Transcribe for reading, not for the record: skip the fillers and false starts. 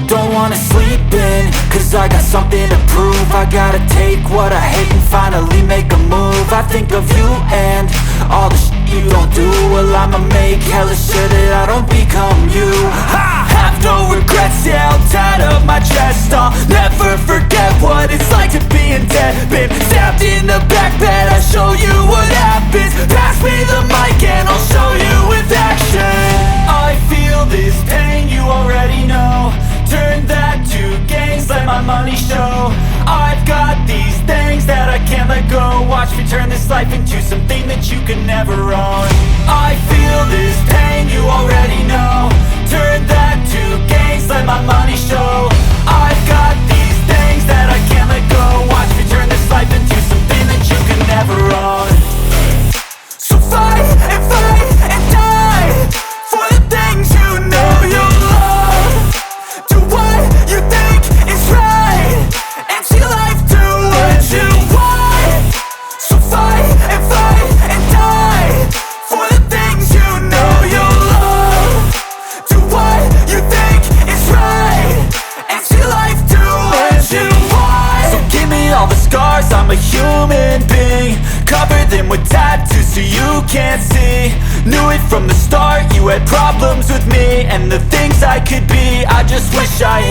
don't wanna sleep in, cause I got something to prove. I gotta take what I hate and finally make a move. I think of you and all the shit you don't do. Well, I'ma make hella sure that I don't become you. I have no regrets, yeah, I'll tie up my chest. I'll never forget what it's like to be in debt. Been stabbed in the back bed, I'll show you what happens. Pass me the mic and I'll show you with action. I feel this pain, you already know. Turn that to gains, let my money show. I've got these things that I can't let go. Watch me turn this life into something that you can never own. I feel this pain, you already know. Turn that to gains, let my money show. I've got these things that I can't let go. Watch me turn this life into something that you can never own. So fight and die for the things you know you love. Do what you think is right and see life do what you want. So fight and die for the things you know you love. Do what you think is right and see life do what you want. So give me all the scars, I'm a human being. Cover them with tattoos so you can't see. Knew it from the start, you had problems with me and the things I could be. I just wish I